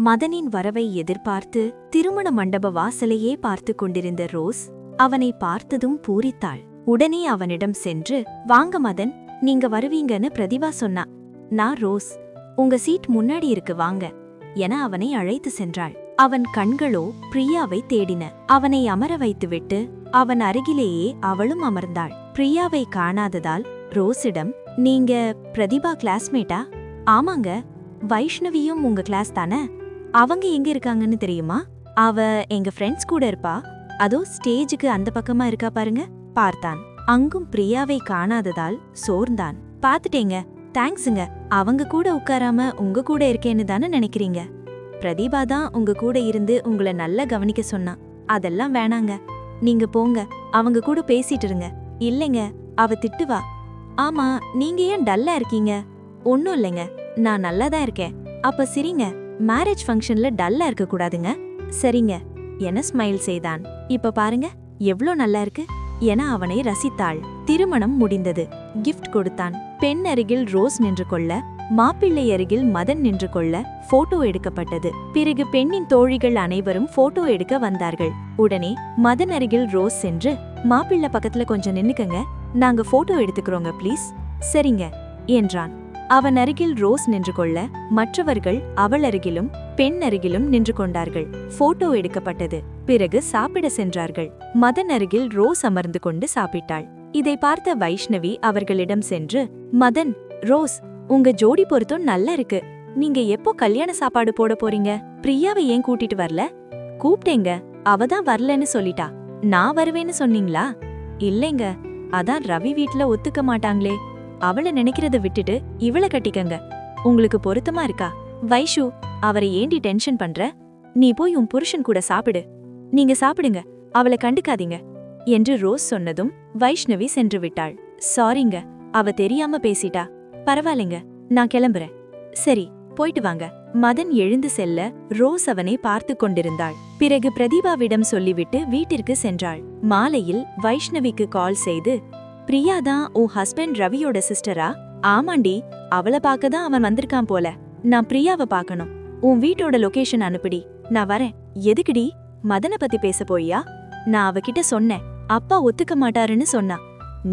மதனின் வரவை எதிர்பார்த்து திருமண மண்டப வாசலையே பார்த்து கொண்டிருந்த ரோஸ் அவனை பார்த்ததும் பூரித்தாள். உடனே அவனிடம் சென்று, வாங்க மதன், நீங்க வருவீங்கன்னு பிரதிபா சொன்னா. நான் ரோஸ், உங்க சீட் முன்னாடி இருக்கு வாங்க என அவனை அழைத்து சென்றாள். அவன் கண்களோ பிரியாவை தேடின. அவனை அமர வைத்துவிட்டு அவன் அருகிலேயே அவளும் அமர்ந்தாள். பிரியாவை காணாததால் ரோஸிடம், நீங்க பிரதிபா கிளாஸ்மேட்டா? ஆமாங்க, வைஷ்ணவியும் உங்க கிளாஸ் தானே? அவங்க எங்க இருக்காங்கன்னு தெரியுமா? அவ எங்க ஃப்ரெண்ட்ஸ் கூட இருப்பா, அதோ ஸ்டேஜுக்கு அந்த பக்கமா இருக்கா பாருங்க. பார்த்தான். அங்கும் பிரியாவை காணாததால் சோர்ந்தான். பாத்துட்டேங்க, தேங்க்ஸுங்க. அவங்க கூட உட்காராம உங்க கூட இருக்கேன்னு தானே நினைக்கிறீங்க? பிரதீபா தான் உங்க கூட இருந்து உங்களை நல்லா கவனிக்க சொன்னா. அதெல்லாம் வேணாங்க, நீங்க போங்க, அவங்க கூட பேசிட்டு இருங்க. இல்லைங்க, அவ திட்டுவா. ஆமா, நீங்க ஏன் டல்லா இருக்கீங்க? ஒன்னும் இல்லைங்க, நான் நல்லாதான் இருக்கேன். அப்ப சிரிங்க, மேரேஜ் ஃபங்க்ஷன்ல டல்லா இருக்க கூடாதுங்க. சரிங்க என ஸ்மைல் செய்தான். இப்ப பாருங்க எவ்ளோ நல்லா இருக்கு என அவனை ரசித்தாள். திருமணம் முடிந்தது. கிஃப்ட் கொடுத்தான். பெண் அருகில் ரோஸ் நின்று கொள்ள, மாப்பிள்ளை அருகில் மதன் நின்று கொள்ள போட்டோ எடுக்கப்பட்டது. பிறகு பெண்ணின் தோழிகள் அனைவரும் போட்டோ எடுக்க வந்தார்கள். உடனே மதன் அருகில் ரோஸ் சென்று, மாப்பிள்ளை பக்கத்துல கொஞ்சம் நின்னுக்கங்க, நாங்க போட்டோ எடுத்துக்கிறோங்க ப்ளீஸ். சரிங்க என்றான். அவன் அருகில் ரோஸ் நின்று கொள்ள, மற்றவர்கள் அவள் அருகிலும் பெண் அருகிலும் நின்று கொண்டார்கள். போட்டோ எடுக்கப்பட்டது. பிறகு சாப்பிட சென்றார்கள். மதன் அருகில் ரோஸ் அமர்ந்து கொண்டு சாப்பிட்டாள். இதை பார்த்த வைஷ்ணவி அவர்களிடம் சென்று, மதன், ரோஸ், உங்க ஜோடி பொருத்தம் நல்லா இருக்கு. நீங்க எப்போ கல்யாண சாப்பாடு போட போறீங்க? பிரியாவை ஏன் கூட்டிட்டு வரல? கூப்பிட்டேங்க, அவதான் வரலன்னு சொல்லிட்டா. நான் வருவேன்னு சொன்னீங்களா? இல்லைங்க, அதான் ரவி வீட்ல ஒத்துக்க மாட்டாங்களே. அவளை நினைக்கிறத விட்டுட்டு இவளை கட்டிக்கங்க. உங்களுக்கு பொருத்தமா இருக்கா? வைஷு, அவரை ஏண்டி டென்ஷன் பண்ற? நீ போய் உன் புருஷன் கூட சாப்பிடு. நீங்க சாப்பிடுங்க, அவளை கண்டுக்காதீங்க என்று ரோஸ் சொன்னதும் வைஷ்ணவி சென்று விட்டாள். சாரிங்க, அவ தெரியாம பேசிட்டா. பரவாயில்லைங்க, நான் கிளம்புறேன். சரி, போயிட்டு வாங்க. மதன் எழுந்து செல்ல ரோஸ் அவனை பார்த்து கொண்டிருந்தாள். பிறகு பிரதீபாவிடம் சொல்லிவிட்டு வீட்டிற்கு சென்றாள். மாலையில் வைஷ்ணவிக்கு கால் செய்து, பிரியா தான் உன் ஹஸ்பண்ட் ரவியோட சிஸ்டரா? ஆமாண்டி, அவளை பார்க்கதான் அவன் வந்திருக்கான் போல. நான் பிரியாவை பார்க்கணும். உன் வீட்டோட லொகேஷன் அனுப்பிடி, நான் வரேன். எதுக்குடி? மதனை பத்தி பேச போய்யா? நான் அவகிட்ட சொன்னேன், அப்பா ஒத்துக்க மாட்டாருன்னு சொன்னா.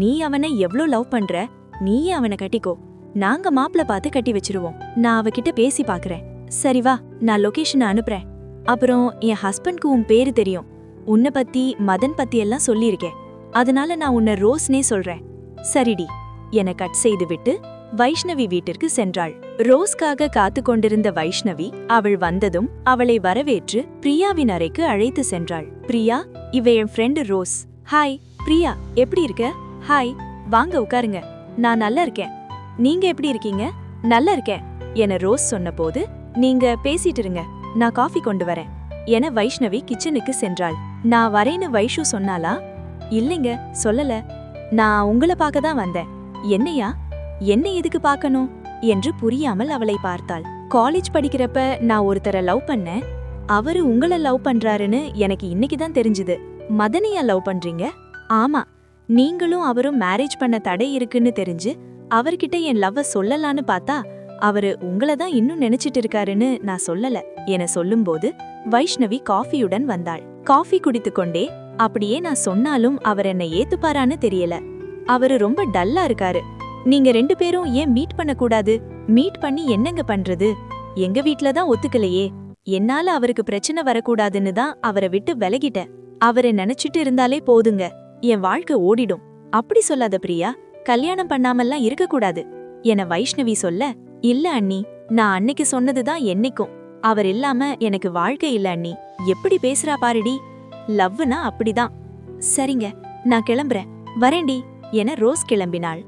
நீ அவனை எவ்ளோ லவ் பண்ற, நீயே அவனை கட்டிக்கோ. நாங்க மாப்பிள பார்த்து கட்டி வச்சிருவோம். நான் அவகிட்ட பேசி பாக்குறேன். சரி வா, நான் லொகேஷனை அனுப்புறேன். அப்புறம் என் ஹஸ்பண்ட்க்கு உன் பேரு தெரியும், உன்னை பத்தி மதன் பத்தி எல்லாம் சொல்லியிருக்கேன். அதனால நான் உன்னை ரோஸ்னே சொல்றேன். சரிடி என கட் செய்துவிட்டு வைஷ்ணவி வீட்டிற்கு சென்றாள். ரோஸ்காக காத்து கொண்டிருந்த வைஷ்ணவி அவள் வந்ததும் அவளை வரவேற்று பிரியாவின் அறைக்கு அழைத்து சென்றாள். பிரியா, இவ என் ஃப்ரெண்டு ரோஸ். ஹாய் பிரியா, எப்படி இருக்க? ஹாய், வாங்க உட்காருங்க. நான் நல்லா இருக்கேன். நீங்க எப்படி இருக்கீங்க? நல்லா இருக்கேன் என ரோஸ் சொன்னபோது, நீங்க பேசிட்டு இருங்க, நான் காஃபி கொண்டு வரேன் என வைஷ்ணவி கிச்சனுக்கு சென்றாள். நான் வரேன்னு வைஷு சொன்னாலா? இல்லைங்க, சொல்லல. நான் உங்களை பார்க்க தான் வந்தேன். என்னையா? என்ன எதுக்கு பார்க்கணும் என்று புரியாமல் அவளை பார்த்தாள். காலேஜ் படிக்கிறப்ப நான் ஒருத்தரை லவ் பண்ணேன். அவரு உங்களை லவ் பண்றாருன்னு எனக்கு இன்னைக்குதான் தெரிஞ்சுது. மதனையா லவ் பண்றீங்க? ஆமா, நீங்களும் அவரும் மேரேஜ் பண்ண தடை இருக்குன்னு தெரிஞ்சு அவர்கிட்ட என் லவ்வ சொல்லலான்னு பார்த்தா அவரு உங்களை தான் இன்னும் நினைச்சிட்டு இருக்காருன்னு நான் சொல்லல என சொல்லும்போது வைஷ்ணவி காஃபியுடன் வந்தாள். காஃபி குடித்து கொண்டே, அப்படியே நான் சொன்னாலும் அவர் என்னை ஏத்துப்பாரான்னு தெரியல. அவரு ரொம்ப டல்லா இருக்காரு. நீங்க 2 பேரும் ஏன் மீட் பண்ண கூடாது? மீட் பண்ணி என்னங்க பண்றது? எங்க வீட்ல தான் ஒத்துக்கலையே. என்னால அவருக்கு பிரச்சனை வரக்கூடாதுன்னு தான் அவரை விட்டு விலகிட்டேன். அவரை நினைச்சிட்டு இருந்தாலே போதுங்க, என் வாழ்க்கை ஓடிடும். அப்படி சொல்லாத பிரியா, கல்யாணம் பண்ணாமல்லாம் இருக்க கூடாது என வைஷ்ணவி சொல்ல, இல்ல அண்ணி, நான் அன்னைக்கு சொன்னதுதான் என்னைக்கும். அவர் இல்லாம எனக்கு வாழ்க்கை இல்ல அண்ணி. எப்படி பேசுறா பாருடி. லவ்னா அப்படிதான். சரிங்க, நான் கிளம்புறேன், வரேண்டி என ரோஸ் கிளம்பினாள்.